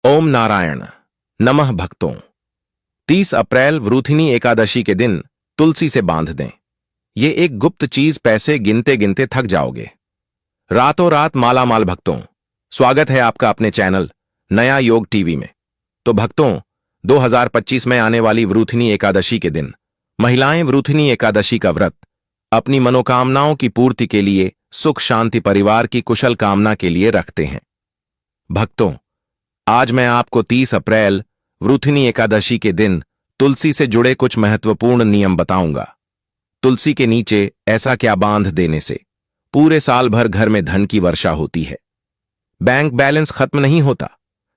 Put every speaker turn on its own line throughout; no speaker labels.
ओम नारायण नमः भक्तों। 30 अप्रैल वृथिनी एकादशी के दिन तुलसी से बांध दें। ये एक गुप्त चीज, पैसे गिनते गिनते थक जाओगे। रातों रात मालामाल भक्तों, स्वागत है आपका अपने चैनल नया योग टीवी में। तो भक्तों, 2025 में आने वाली वृथिनी एकादशी के दिन महिलाएं वृथिनी एकादशी का व्रत अपनी मनोकामनाओं की पूर्ति के लिए, सुख शांति, परिवार की कुशल कामना के लिए रखते हैं। भक्तों, आज मैं आपको 30 अप्रैल वृथिनी एकादशी के दिन तुलसी से जुड़े कुछ महत्वपूर्ण नियम बताऊंगा। तुलसी के नीचे ऐसा क्या बांध देने से पूरे साल भर घर में धन की वर्षा होती है, बैंक बैलेंस खत्म नहीं होता,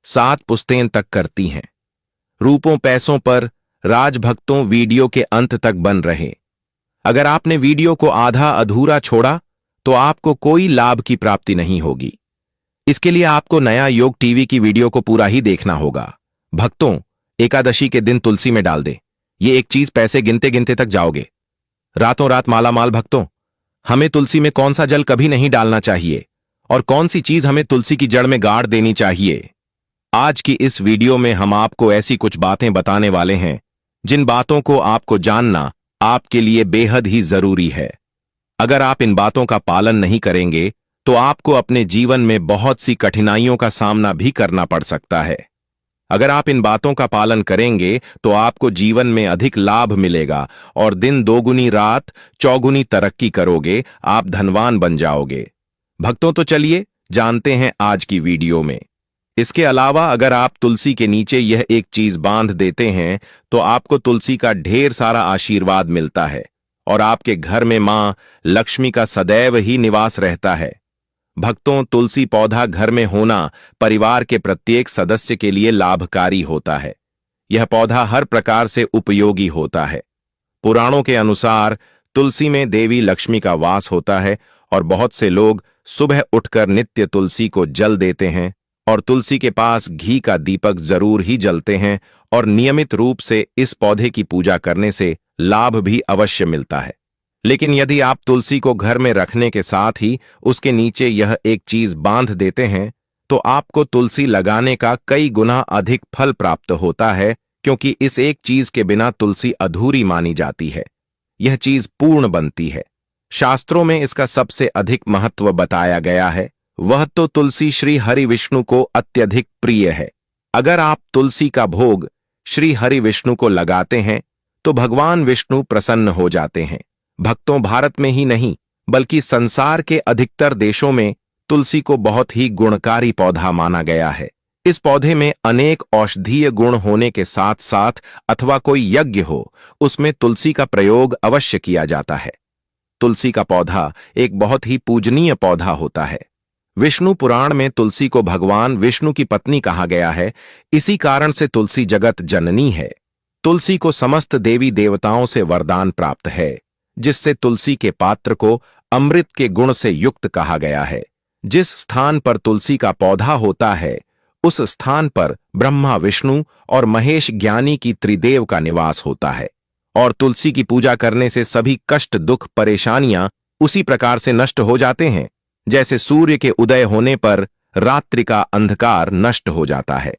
7 पुश्तें तक करती हैं। रूपों पैसों पर राज। भक्तों, वीडियो के अंत तक बन रहे। अगर आपने वीडियो को आधा अधूरा छोड़ा तो आपको कोई लाभ की प्राप्ति नहीं होगी। इसके लिए आपको नया योग टीवी की वीडियो को पूरा ही देखना होगा। भक्तों, एकादशी के दिन तुलसी में डाल दे। ये एक चीज, पैसे गिनते गिनते तक जाओगे। रातों रात मालामाल भक्तों, हमें तुलसी में कौन सा जल कभी नहीं डालना चाहिए और कौन सी चीज हमें तुलसी की जड़ में गाड़ देनी चाहिए। आज की इस वीडियो में हम आपको ऐसी कुछ बातें बताने वाले हैं जिन बातों को आपको जानना आपके लिए बेहद ही जरूरी है। अगर आप इन बातों का पालन नहीं करेंगे तो आपको अपने जीवन में बहुत सी कठिनाइयों का सामना भी करना पड़ सकता है। अगर आप इन बातों का पालन करेंगे तो आपको जीवन में अधिक लाभ मिलेगा और दिन दोगुनी रात चौगुनी तरक्की करोगे, आप धनवान बन जाओगे। भक्तों, तो चलिए जानते हैं आज की वीडियो में। इसके अलावा अगर आप तुलसी के नीचे यह एक चीज बांध देते हैं तो आपको तुलसी का ढेर सारा आशीर्वाद मिलता है और आपके घर में मां लक्ष्मी का सदैव ही निवास रहता है। भक्तों, तुलसी पौधा घर में होना परिवार के प्रत्येक सदस्य के लिए लाभकारी होता है। यह पौधा हर प्रकार से उपयोगी होता है। पुराणों के अनुसार तुलसी में देवी लक्ष्मी का वास होता है और बहुत से लोग सुबह उठकर नित्य तुलसी को जल देते हैं और तुलसी के पास घी का दीपक जरूर ही जलते हैं और नियमित रूप से इस पौधे की पूजा करने से लाभ भी अवश्य मिलता है। लेकिन यदि आप तुलसी को घर में रखने के साथ ही उसके नीचे यह एक चीज बांध देते हैं तो आपको तुलसी लगाने का कई गुना अधिक फल प्राप्त होता है, क्योंकि इस एक चीज के बिना तुलसी अधूरी मानी जाती है। यह चीज पूर्ण बनती है। शास्त्रों में इसका सबसे अधिक महत्व बताया गया है। वह तो तुलसी श्री हरि विष्णु को अत्यधिक प्रिय है। अगर आप तुलसी का भोग श्री हरि विष्णु को लगाते हैं तो भगवान विष्णु प्रसन्न हो जाते हैं। भक्तों, भारत में ही नहीं बल्कि संसार के अधिकतर देशों में तुलसी को बहुत ही गुणकारी पौधा माना गया है। इस पौधे में अनेक औषधीय गुण होने के साथ साथ अथवा कोई यज्ञ हो उसमें तुलसी का प्रयोग अवश्य किया जाता है। तुलसी का पौधा एक बहुत ही पूजनीय पौधा होता है। विष्णु पुराण में तुलसी को भगवान विष्णु की पत्नी कहा गया है। इसी कारण से तुलसी जगत जननी है। तुलसी को समस्त देवी देवताओं से वरदान प्राप्त है, जिससे तुलसी के पात्र को अमृत के गुण से युक्त कहा गया है। जिस स्थान पर तुलसी का पौधा होता है उस स्थान पर ब्रह्मा, विष्णु और महेश ज्ञानी की त्रिदेव का निवास होता है और तुलसी की पूजा करने से सभी कष्ट, दुख, परेशानियां उसी प्रकार से नष्ट हो जाते हैं जैसे सूर्य के उदय होने पर रात्रि का अंधकार नष्ट हो जाता है।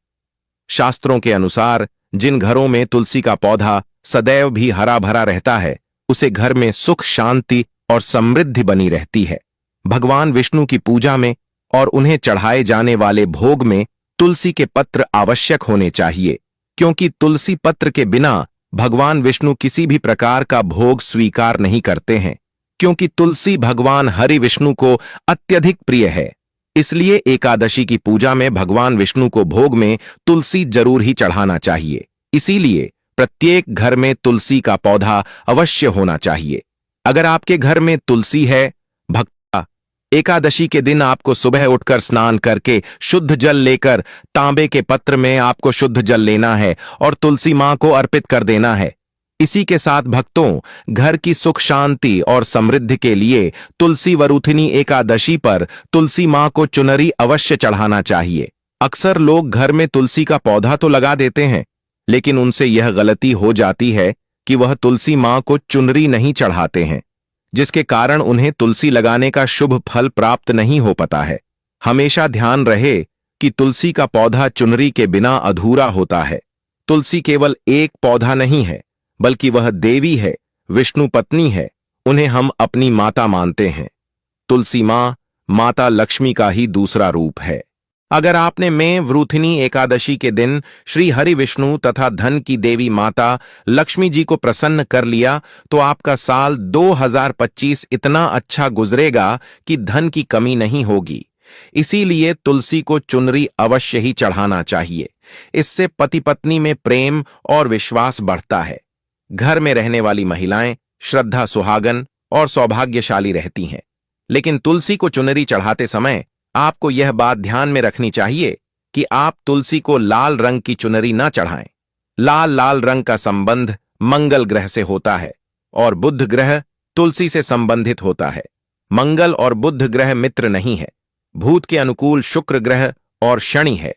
शास्त्रों के अनुसार जिन घरों में तुलसी का पौधा सदैव भी हरा भरा रहता है उसे घर में सुख, शांति और समृद्धि बनी रहती है। भगवान विष्णु की पूजा में और उन्हें चढ़ाए जाने वाले भोग में तुलसी के पत्र आवश्यक होने चाहिए, क्योंकि तुलसी पत्र के बिना भगवान विष्णु किसी भी प्रकार का भोग स्वीकार नहीं करते हैं। क्योंकि तुलसी भगवान हरि विष्णु को अत्यधिक प्रिय है, इसलिए एकादशी की पूजा में भगवान विष्णु को भोग में तुलसी जरूर ही चढ़ाना चाहिए। इसीलिए प्रत्येक घर में तुलसी का पौधा अवश्य होना चाहिए। अगर आपके घर में तुलसी है भक्ता, एकादशी के दिन आपको सुबह उठकर स्नान करके शुद्ध जल लेकर तांबे के पत्र में आपको शुद्ध जल लेना है और तुलसी मां को अर्पित कर देना है। इसी के साथ भक्तों, घर की सुख शांति और समृद्धि के लिए तुलसी वृथिनी एकादशी पर तुलसी मां को चुनरी अवश्य चढ़ाना चाहिए। अक्सर लोग घर में तुलसी का पौधा तो लगा देते हैं, लेकिन उनसे यह गलती हो जाती है कि वह तुलसी मां को चुनरी नहीं चढ़ाते हैं, जिसके कारण उन्हें तुलसी लगाने का शुभ फल प्राप्त नहीं हो पाता है। हमेशा ध्यान रहे, कि तुलसी का पौधा चुनरी के बिना अधूरा होता है। तुलसी केवल एक पौधा नहीं है, बल्कि वह देवी है, विष्णु पत्नी है। उन्हें हम अपनी माता मानते हैं। तुलसी मां माता लक्ष्मी का ही दूसरा रूप है। अगर आपने में वृथिनी एकादशी के दिन श्री हरि विष्णु तथा धन की देवी माता लक्ष्मी जी को प्रसन्न कर लिया तो आपका साल 2025 इतना अच्छा गुजरेगा कि धन की कमी नहीं होगी। इसीलिए तुलसी को चुनरी अवश्य ही चढ़ाना चाहिए। इससे पति पत्नी में प्रेम और विश्वास बढ़ता है। घर में रहने वाली महिलाएं श्रद्धा, सुहागन और सौभाग्यशाली रहती हैं। लेकिन तुलसी को चुनरी चढ़ाते समय आपको यह बात ध्यान में रखनी चाहिए कि आप तुलसी को लाल रंग की चुनरी न चढ़ाएं। लाल रंग का संबंध मंगल ग्रह से होता है और बुध ग्रह तुलसी से संबंधित होता है। मंगल और बुध ग्रह मित्र नहीं है। भूत के अनुकूल शुक्र ग्रह और शनि है।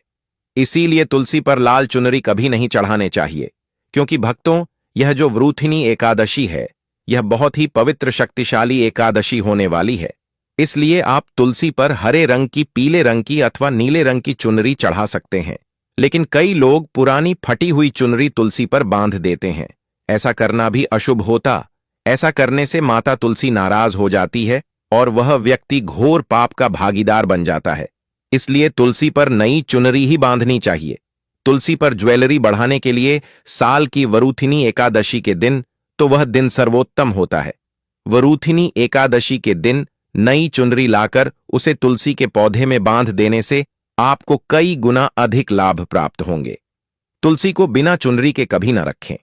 इसीलिए तुलसी पर लाल चुनरी कभी नहीं चढ़ाने चाहिए। क्योंकि भक्तों, यह जो वृथिनी एकादशी है, यह बहुत ही पवित्र शक्तिशाली एकादशी होने वाली है। इसलिए आप तुलसी पर हरे रंग की, पीले रंग की अथवा नीले रंग की चुनरी चढ़ा सकते हैं। लेकिन कई लोग पुरानी फटी हुई चुनरी तुलसी पर बांध देते हैं। ऐसा करना भी अशुभ होता। ऐसा करने से माता तुलसी नाराज हो जाती है और वह व्यक्ति घोर पाप का भागीदार बन जाता है। इसलिए तुलसी पर नई चुनरी ही बांधनी चाहिए। तुलसी पर ज्वेलरी बढ़ाने के लिए साल की वृथिनी एकादशी के दिन तो वह दिन सर्वोत्तम होता है। वृथिनी एकादशी के दिन नई चुनरी लाकर उसे तुलसी के पौधे में बांध देने से आपको कई गुना अधिक लाभ प्राप्त होंगे। तुलसी को बिना चुनरी के कभी न रखें।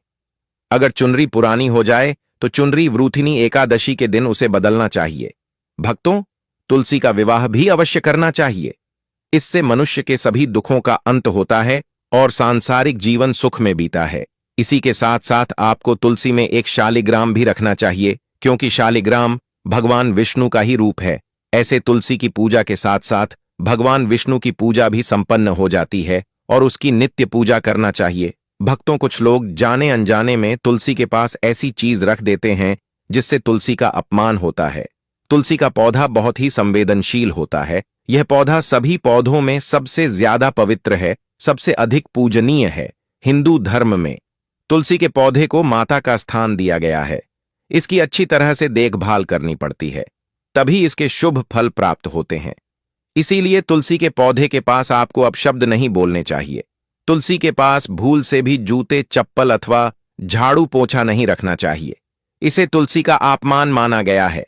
अगर चुनरी पुरानी हो जाए तो चुनरी वृथिनी एकादशी के दिन उसे बदलना चाहिए। भक्तों, तुलसी का विवाह भी अवश्य करना चाहिए। इससे मनुष्य के सभी दुखों का अंत होता है और सांसारिक जीवन सुख में बीता है। इसी के साथ साथ आपको तुलसी में एक शालिग्राम भी रखना चाहिए, क्योंकि शालिग्राम भगवान विष्णु का ही रूप है। ऐसे तुलसी की पूजा के साथ साथ भगवान विष्णु की पूजा भी संपन्न हो जाती है और उसकी नित्य पूजा करना चाहिए। भक्तों, कुछ लोग जाने अनजाने में तुलसी के पास ऐसी चीज रख देते हैं जिससे तुलसी का अपमान होता है। तुलसी का पौधा बहुत ही संवेदनशील होता है। यह पौधा सभी पौधों में सबसे ज्यादा पवित्र है, सबसे अधिक पूजनीय है। हिंदू धर्म में तुलसी के पौधे को माता का स्थान दिया गया है। इसकी अच्छी तरह से देखभाल करनी पड़ती है, तभी इसके शुभ फल प्राप्त होते हैं। इसीलिए तुलसी के पौधे के पास आपको अपशब्द नहीं बोलने चाहिए। तुलसी के पास भूल से भी जूते, चप्पल अथवा झाड़ू पोछा नहीं रखना चाहिए। इसे तुलसी का अपमान माना गया है।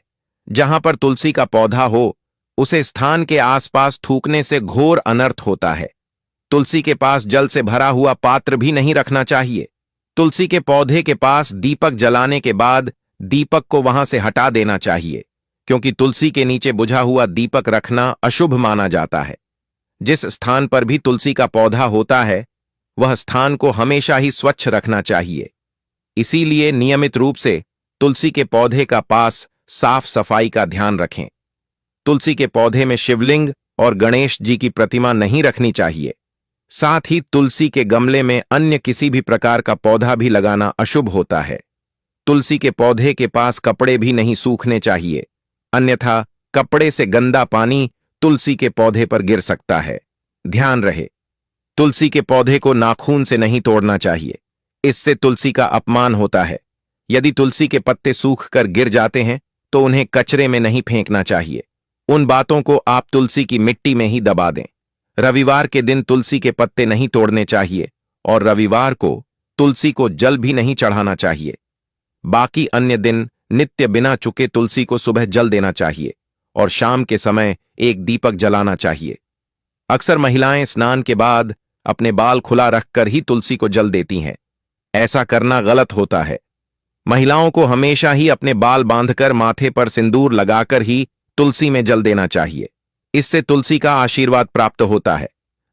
जहां पर तुलसी का पौधा हो, उसे स्थान के आसपास थूकने से घोर अनर्थ होता है। तुलसी के पास जल से भरा हुआ पात्र भी नहीं रखना चाहिए। तुलसी के पौधे के पास दीपक जलाने के बाद दीपक को वहां से हटा देना चाहिए, क्योंकि तुलसी के नीचे बुझा हुआ दीपक रखना अशुभ माना जाता है। जिस स्थान पर भी तुलसी का पौधा होता है, वह स्थान को हमेशा ही स्वच्छ रखना चाहिए। इसीलिए नियमित रूप से तुलसी के पौधे का पास साफ सफाई का ध्यान रखें। तुलसी के पौधे में शिवलिंग और गणेश जी की प्रतिमा नहीं रखनी चाहिए। साथ ही तुलसी के गमले में अन्य किसी भी प्रकार का पौधा भी लगाना अशुभ होता है। तुलसी के पौधे के पास कपड़े भी नहीं सूखने चाहिए, अन्यथा कपड़े से गंदा पानी तुलसी के पौधे पर गिर सकता है। ध्यान रहे, तुलसी के पौधे को नाखून से नहीं तोड़ना चाहिए। इससे तुलसी का अपमान होता है। यदि तुलसी के पत्ते सूख कर गिर जाते हैं तो उन्हें कचरे में नहीं फेंकना चाहिए। उन बातों को आप तुलसी की मिट्टी में ही दबा दें। रविवार के दिन तुलसी के पत्ते नहीं तोड़ने चाहिए और रविवार को तुलसी को जल भी नहीं चढ़ाना चाहिए। बाकी अन्य दिन नित्य बिना चुके तुलसी को सुबह जल देना चाहिए और शाम के समय एक दीपक जलाना चाहिए। अक्सर महिलाएं स्नान के बाद अपने बाल खुला रखकर ही तुलसी को जल देती हैं। ऐसा करना गलत होता है। महिलाओं को हमेशा ही अपने बाल बांधकर माथे पर सिंदूर लगाकर ही तुलसी में जल देना चाहिए। इससे तुलसी का आशीर्वाद प्राप्त होता है।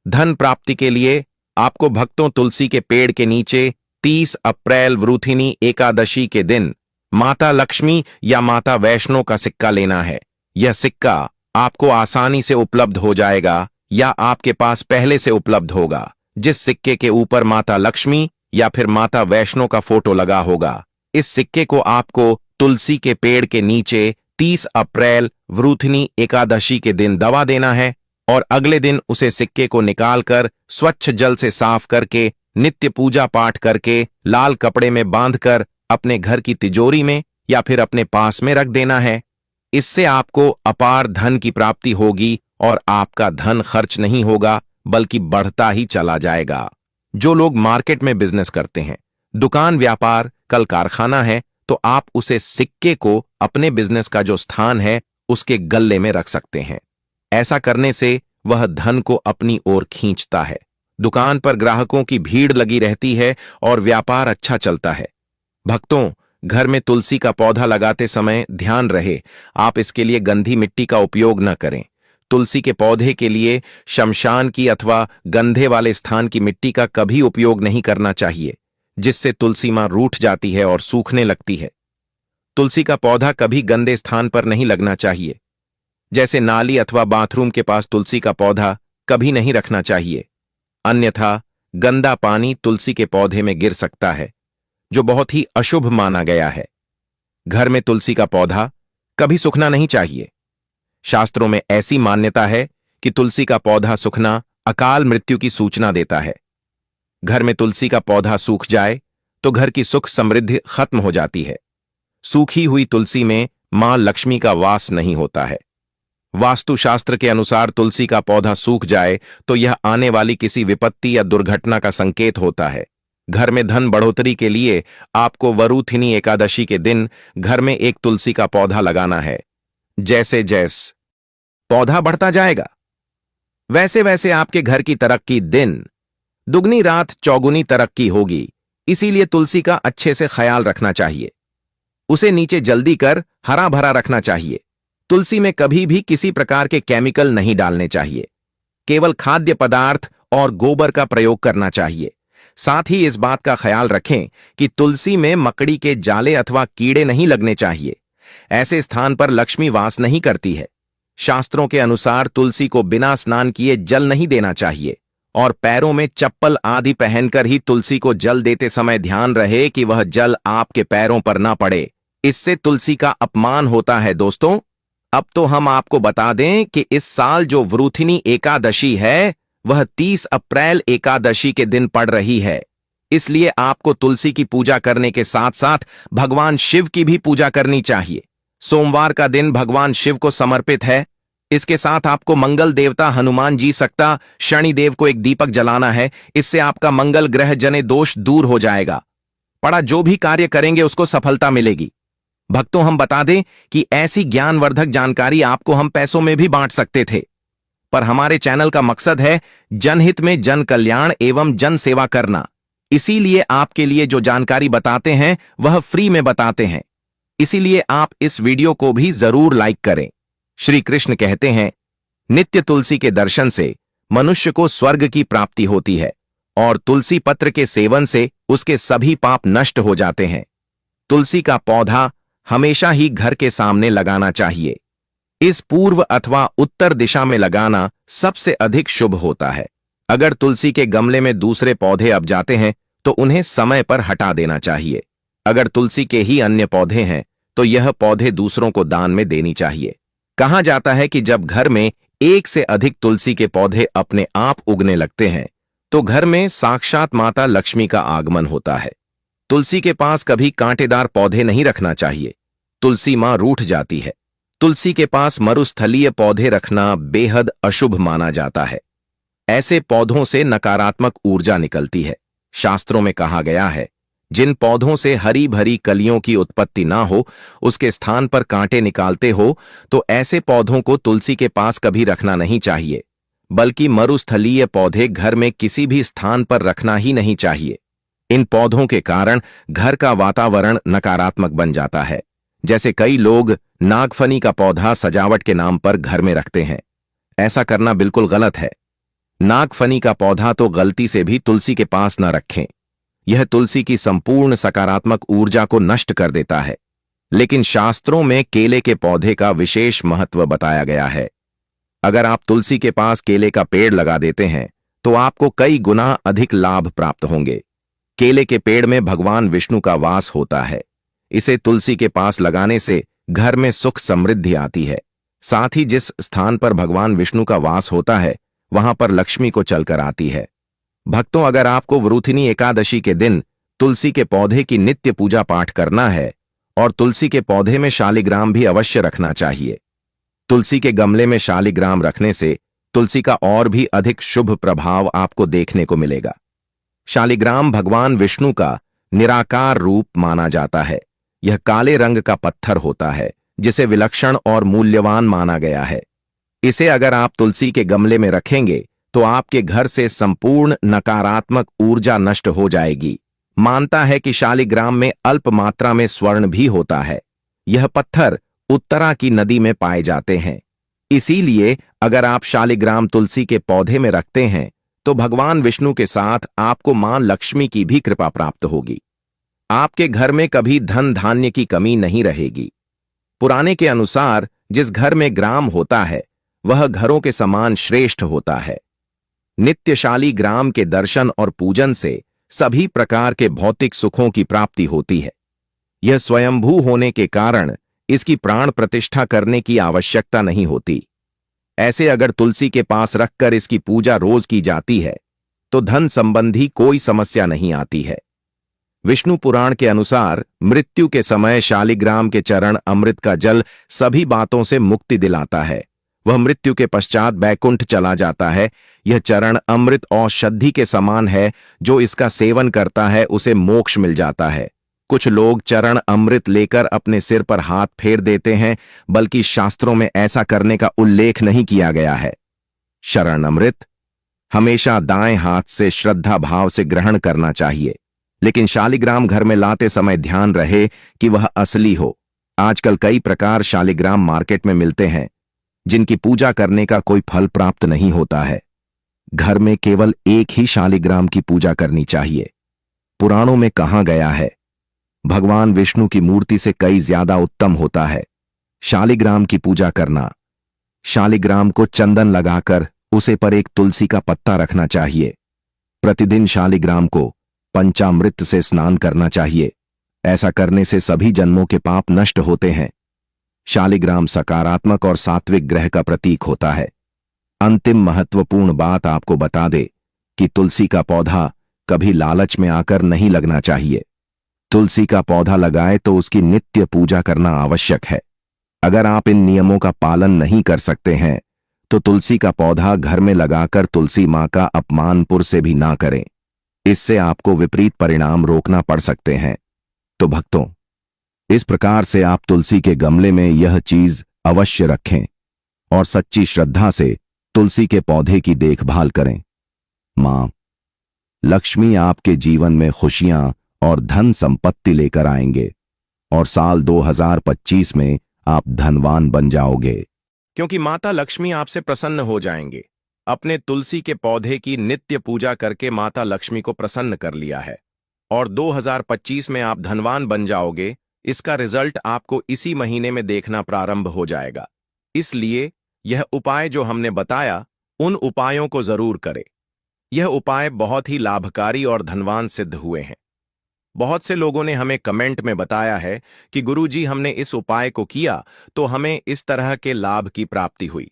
धन प्राप्ति के लिए आपको भक्तों तुलसी के पेड़ के नीचे 30 अप्रैल वृथिनी एकादशी के दिन माता लक्ष्मी या माता वैष्णो का सिक्का लेना है। यह सिक्का आपको आसानी से उपलब्ध हो जाएगा या आपके पास पहले से उपलब्ध होगा, जिस सिक्के के ऊपर माता लक्ष्मी या फिर माता वैष्णो का फोटो लगा होगा। इस सिक्के को आपको तुलसी के पेड़ के नीचे 30 अप्रैल वृथिनी एकादशी के दिन दबा देना है और अगले दिन उसे सिक्के को निकालकर स्वच्छ जल से साफ करके नित्य पूजा पाठ करके लाल कपड़े में बांधकर अपने घर की तिजोरी में या फिर अपने पास में रख देना है। इससे आपको अपार धन की प्राप्ति होगी और आपका धन खर्च नहीं होगा बल्कि बढ़ता ही चला जाएगा। जो लोग मार्केट में बिजनेस करते हैं, दुकान व्यापार कल कारखाना है, तो आप उसे सिक्के को अपने बिजनेस का जो स्थान है उसके गल्ले में रख सकते हैं। ऐसा करने से वह धन को अपनी ओर खींचता है। दुकान पर ग्राहकों की भीड़ लगी रहती है और व्यापार अच्छा चलता है। भक्तों, घर में तुलसी का पौधा लगाते समय ध्यान रहे आप इसके लिए गंधी मिट्टी का उपयोग न करें। तुलसी के पौधे के लिए शमशान की अथवा गंधे वाले स्थान की मिट्टी का कभी उपयोग नहीं करना चाहिए, जिससे तुलसी मां रूठ जाती है और सूखने लगती है। तुलसी का पौधा कभी गंदे स्थान पर नहीं लगना चाहिए, जैसे नाली अथवा बाथरूम के पास तुलसी का पौधा कभी नहीं रखना चाहिए, अन्यथा गंदा पानी तुलसी के पौधे में गिर सकता है, जो बहुत ही अशुभ माना गया है। घर में तुलसी का पौधा कभी सूखना नहीं चाहिए। शास्त्रों में ऐसी मान्यता है कि तुलसी का पौधा सूखना अकाल मृत्यु की सूचना देता है। घर में तुलसी का पौधा सूख जाए तो घर की सुख समृद्धि खत्म हो जाती है। सूखी हुई तुलसी में मां लक्ष्मी का वास नहीं होता है। वास्तुशास्त्र के अनुसार तुलसी का पौधा सूख जाए तो यह आने वाली किसी विपत्ति या दुर्घटना का संकेत होता है। घर में धन बढ़ोतरी के लिए आपको वरूथिनी एकादशी के दिन घर में एक तुलसी का पौधा लगाना है। जैसे जैसे पौधा बढ़ता जाएगा, वैसे वैसे आपके घर की तरक्की दिन दुगनी रात चौगुनी तरक्की होगी। इसीलिए तुलसी का अच्छे से ख्याल रखना चाहिए। उसे नीचे जल्दी कर हरा भरा रखना चाहिए। तुलसी में कभी भी किसी प्रकार के केमिकल नहीं डालने चाहिए। केवल खाद्य पदार्थ और गोबर का प्रयोग करना चाहिए। साथ ही इस बात का ख्याल रखें कि तुलसी में मकड़ी के जाले अथवा कीड़े नहीं लगने चाहिए। ऐसे स्थान पर लक्ष्मी वास नहीं करती है। शास्त्रों के अनुसार तुलसी को बिना स्नान किए जल नहीं देना चाहिए और पैरों में चप्पल आदि पहनकर ही तुलसी को जल देते समय ध्यान रहे कि वह जल आपके पैरों पर ना पड़े। इससे तुलसी का अपमान होता है। दोस्तों, अब तो हम आपको बता दें कि इस साल जो वरूथिनी एकादशी है वह 30 अप्रैल एकादशी के दिन पड़ रही है। इसलिए आपको तुलसी की पूजा करने के साथ साथ भगवान शिव की भी पूजा करनी चाहिए। सोमवार का दिन भगवान शिव को समर्पित है। इसके साथ आपको मंगल देवता हनुमान जी सकता शनिदेव को एक दीपक जलाना है। इससे आपका मंगल ग्रह जने दोष दूर हो जाएगा। पड़ा जो भी कार्य करेंगे उसको सफलता मिलेगी। भक्तों, हम बता दें कि ऐसी ज्ञानवर्धक जानकारी आपको हम पैसों में भी बांट सकते थे, पर हमारे चैनल का मकसद है जनहित में जन कल्याण एवं जन सेवा करना। इसीलिए आपके लिए जो जानकारी बताते हैं वह फ्री में बताते हैं। इसीलिए आप इस वीडियो को भी जरूर लाइक करें। श्री कृष्ण कहते हैं, नित्य तुलसी के दर्शन से मनुष्य को स्वर्ग की प्राप्ति होती है और तुलसी पत्र के सेवन से उसके सभी पाप नष्ट हो जाते हैं। तुलसी का पौधा हमेशा ही घर के सामने लगाना चाहिए। इस पूर्व अथवा उत्तर दिशा में लगाना सबसे अधिक शुभ होता है। अगर तुलसी के गमले में दूसरे पौधे अब जाते हैं तो उन्हें समय पर हटा देना चाहिए। अगर तुलसी के ही अन्य पौधे हैं तो यह पौधे दूसरों को दान में देनी चाहिए। कहा जाता है कि जब घर में एक से अधिक तुलसी के पौधे अपने आप उगने लगते हैं तो घर में साक्षात माता लक्ष्मी का आगमन होता है। तुलसी के पास कभी कांटेदार पौधे नहीं रखना चाहिए। तुलसी मां रूठ जाती है। तुलसी के पास मरुस्थलीय पौधे रखना बेहद अशुभ माना जाता है। ऐसे पौधों से नकारात्मक ऊर्जा निकलती है। शास्त्रों में कहा गया है, जिन पौधों से हरी भरी कलियों की उत्पत्ति ना हो, उसके स्थान पर कांटे निकालते हो, तो ऐसे पौधों को तुलसी के पास कभी रखना नहीं चाहिए, बल्कि मरुस्थलीय पौधे घर में किसी भी स्थान पर रखना ही नहीं चाहिए। इन पौधों के कारण घर का वातावरण नकारात्मक बन जाता है। जैसे कई लोग नागफनी का पौधा सजावट के नाम पर घर में रखते हैं। ऐसा करना बिल्कुल गलत है। नागफनी का पौधा तो गलती से भी तुलसी के पास न रखें। यह तुलसी की संपूर्ण सकारात्मक ऊर्जा को नष्ट कर देता है। लेकिन शास्त्रों में केले के पौधे का विशेष महत्व बताया गया है। अगर आप तुलसी के पास केले का पेड़ लगा देते हैं तो आपको कई गुना अधिक लाभ प्राप्त होंगे। केले के पेड़ में भगवान विष्णु का वास होता है। इसे तुलसी के पास लगाने से घर में सुख समृद्धि आती है। साथ ही जिस स्थान पर भगवान विष्णु का वास होता है वहां पर लक्ष्मी को चलकर आती है। भक्तों, अगर आपको वरूथिनी एकादशी के दिन तुलसी के पौधे की नित्य पूजा पाठ करना है और तुलसी के पौधे में शालिग्राम भी अवश्य रखना चाहिए। तुलसी के गमले में शालिग्राम रखने से तुलसी का और भी अधिक शुभ प्रभाव आपको देखने को मिलेगा। शालिग्राम भगवान विष्णु का निराकार रूप माना जाता है। यह काले रंग का पत्थर होता है जिसे विलक्षण और मूल्यवान माना गया है। इसे अगर आप तुलसी के गमले में रखेंगे तो आपके घर से संपूर्ण नकारात्मक ऊर्जा नष्ट हो जाएगी। मानता है कि शालिग्राम में अल्प मात्रा में स्वर्ण भी होता है। यह पत्थर उत्तरा की नदी में पाए जाते हैं। इसीलिए अगर आप शालिग्राम तुलसी के पौधे में रखते हैं तो भगवान विष्णु के साथ आपको मां लक्ष्मी की भी कृपा प्राप्त होगी। आपके घर में कभी धन धान्य की कमी नहीं रहेगी। पुराने के अनुसार जिस घर में ग्राम होता है वह घरों के समान श्रेष्ठ होता है। नित्य शालिग्राम के दर्शन और पूजन से सभी प्रकार के भौतिक सुखों की प्राप्ति होती है। यह स्वयंभू होने के कारण इसकी प्राण प्रतिष्ठा करने की आवश्यकता नहीं होती। ऐसे अगर तुलसी के पास रखकर इसकी पूजा रोज की जाती है तो धन संबंधी कोई समस्या नहीं आती है। विष्णु पुराण के अनुसार मृत्यु के समय शालिग्राम के चरण अमृत का जल सभी बातों से मुक्ति दिलाता है। वह मृत्यु के पश्चात बैकुंठ चला जाता है। यह चरण अमृत औषधि के समान है। जो इसका सेवन करता है उसे मोक्ष मिल जाता है। कुछ लोग चरण अमृत लेकर अपने सिर पर हाथ फेर देते हैं, बल्कि शास्त्रों में ऐसा करने का उल्लेख नहीं किया गया है। शरण अमृत हमेशा दाएं हाथ से श्रद्धा भाव से ग्रहण करना चाहिए, लेकिन शालिग्राम घर में लाते समय ध्यान रहे कि वह असली हो। आजकल कई प्रकार शालिग्राम मार्केट में मिलते हैं जिनकी पूजा करने का कोई फल प्राप्त नहीं होता है। घर में केवल एक ही शालिग्राम की पूजा करनी चाहिए। पुराणों में कहा गया है भगवान विष्णु की मूर्ति से कई ज्यादा उत्तम होता है शालिग्राम की पूजा करना। शालिग्राम को चंदन लगाकर उसे पर एक तुलसी का पत्ता रखना चाहिए। प्रतिदिन शालिग्राम को पंचामृत से स्नान करना चाहिए। ऐसा करने से सभी जन्मों के पाप नष्ट होते हैं। शालिग्राम सकारात्मक और सात्विक ग्रह का प्रतीक होता है। अंतिम महत्वपूर्ण बात आपको बता दे कि तुलसी का पौधा कभी लालच में आकर नहीं लगना चाहिए। तुलसी का पौधा लगाए तो उसकी नित्य पूजा करना आवश्यक है। अगर आप इन नियमों का पालन नहीं कर सकते हैं तो तुलसी का पौधा घर में लगाकर तुलसी मां का अपमानपुर से भी ना करें। इससे आपको विपरीत परिणाम रोकना पड़ सकते हैं। तो भक्तों, इस प्रकार से आप तुलसी के गमले में यह चीज अवश्य रखें और सच्ची श्रद्धा से तुलसी के पौधे की देखभाल करें। मां लक्ष्मी आपके जीवन में खुशियां और धन संपत्ति लेकर आएंगे और साल 2025 में आप धनवान बन जाओगे, क्योंकि माता लक्ष्मी आपसे प्रसन्न हो जाएंगे। अपने तुलसी के पौधे की नित्य पूजा करके माता लक्ष्मी को प्रसन्न कर लिया है और 2025 में आप धनवान बन जाओगे। इसका रिजल्ट आपको इसी महीने में देखना प्रारंभ हो जाएगा। इसलिए यह उपाय जो हमने बताया उन उपायों को जरूर करें। यह उपाय बहुत ही लाभकारी और धनवान सिद्ध हुए हैं। बहुत से लोगों ने हमें कमेंट में बताया है कि गुरुजी, हमने इस उपाय को किया तो हमें इस तरह के लाभ की प्राप्ति हुई।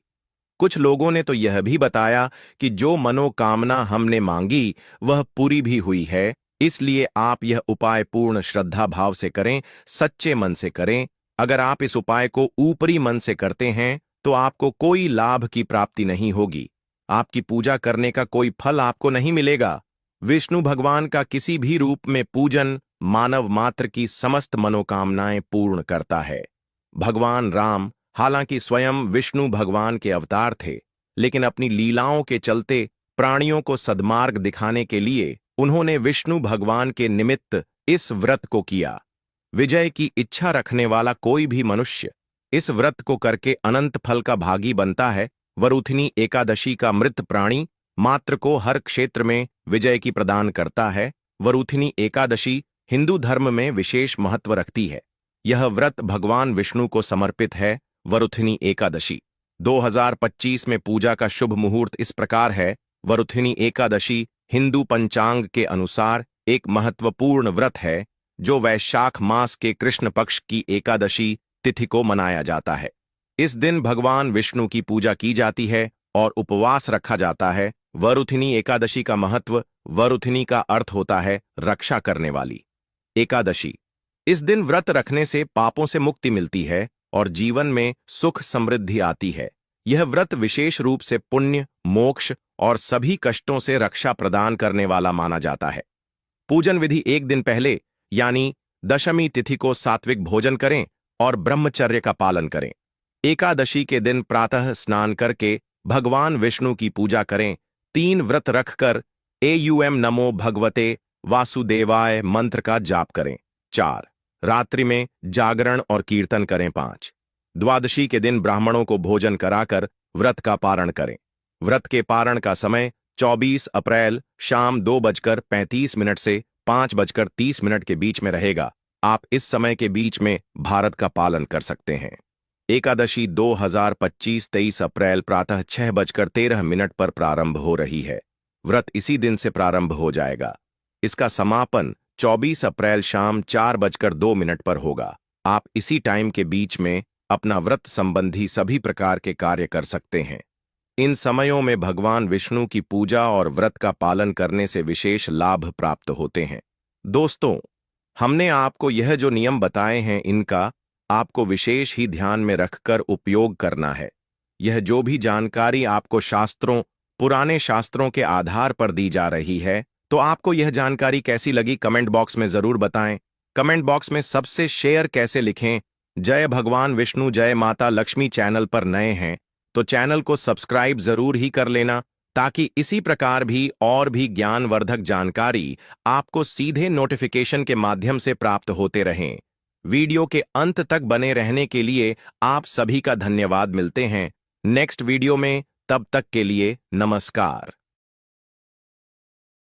कुछ लोगों ने तो यह भी बताया कि जो मनोकामना हमने मांगी वह पूरी भी हुई है। इसलिए आप यह उपाय पूर्ण श्रद्धा भाव से करें, सच्चे मन से करें। अगर आप इस उपाय को ऊपरी मन से करते हैं तो आपको कोई लाभ की प्राप्ति नहीं होगी। आपकी पूजा करने का कोई फल आपको नहीं मिलेगा। विष्णु भगवान का किसी भी रूप में पूजन मानव मात्र की समस्त मनोकामनाएं पूर्ण करता है। भगवान राम हालांकि स्वयं विष्णु भगवान के अवतार थे, लेकिन अपनी लीलाओं के चलते प्राणियों को सद्मार्ग दिखाने के लिए उन्होंने विष्णु भगवान के निमित्त इस व्रत को किया। विजय की इच्छा रखने वाला कोई भी मनुष्य इस व्रत को करके अनंत फल का भागी बनता है। वरूथिनी एकादशी का मृत प्राणी मात्र को हर क्षेत्र में विजय की प्रदान करता है। वरूथिनी एकादशी हिंदू धर्म में विशेष महत्व रखती है। यह व्रत भगवान विष्णु को समर्पित है। वरूथिनी एकादशी 2025 में पूजा का शुभ मुहूर्त इस प्रकार है। वरूथिनी एकादशी हिंदू पंचांग के अनुसार एक महत्वपूर्ण व्रत है जो वैशाख मास के कृष्ण पक्ष की एकादशी तिथि को मनाया जाता है। इस दिन भगवान विष्णु की पूजा की जाती है और उपवास रखा जाता है। वरुथिनी एकादशी का महत्व। वरुथिनी का अर्थ होता है रक्षा करने वाली। एकादशी, इस दिन व्रत रखने से पापों से मुक्ति मिलती है और जीवन में सुख समृद्धि आती है। यह व्रत विशेष रूप से पुण्य, मोक्ष और सभी कष्टों से रक्षा प्रदान करने वाला माना जाता है। पूजन विधि: एक दिन पहले यानी दशमी तिथि को सात्विक भोजन करें और ब्रह्मचर्य का पालन करें। एकादशी के दिन प्रातः स्नान करके भगवान विष्णु की पूजा करें। 3 व्रत रखकर एयुएम नमो भगवते वासुदेवाय मंत्र का जाप करें। 4 रात्रि में जागरण और कीर्तन करें। 5 द्वादशी के दिन ब्राह्मणों को भोजन कराकर व्रत का पारण करें। व्रत के पारण का समय 24 अप्रैल शाम 2:35 से 5:30 के बीच में रहेगा। आप इस समय के बीच में भारत का पालन कर सकते हैं। एकादशी 2025 23 अप्रैल प्रातः 6:13 पर प्रारंभ हो रही है। व्रत इसी दिन से प्रारंभ हो जाएगा। इसका समापन 24 अप्रैल शाम 4:02 पर होगा। आप इसी टाइम के बीच में अपना व्रत संबंधी सभी प्रकार के कार्य कर सकते हैं। इन समयों में भगवान विष्णु की पूजा और व्रत का पालन करने से विशेष लाभ प्राप्त होते हैं। दोस्तों, हमने आपको यह जो नियम बताए हैं, इनका आपको विशेष ही ध्यान में रखकर उपयोग करना है। यह जो भी जानकारी आपको शास्त्रों, पुराने शास्त्रों के आधार पर दी जा रही है, तो आपको यह जानकारी कैसी लगी कमेंट बॉक्स में जरूर बताएं। कमेंट बॉक्स में सबसे शेयर कैसे लिखें। जय भगवान विष्णु, जय माता लक्ष्मी। चैनल पर नए हैं तो चैनल को सब्सक्राइब जरूर ही कर लेना, ताकि इसी प्रकार भी और भी ज्ञानवर्धक जानकारी आपको सीधे नोटिफिकेशन के माध्यम से प्राप्त होते रहें। वीडियो के अंत तक बने रहने के लिए आप सभी का धन्यवाद। मिलते हैं नेक्स्ट वीडियो में, तब तक के लिए नमस्कार।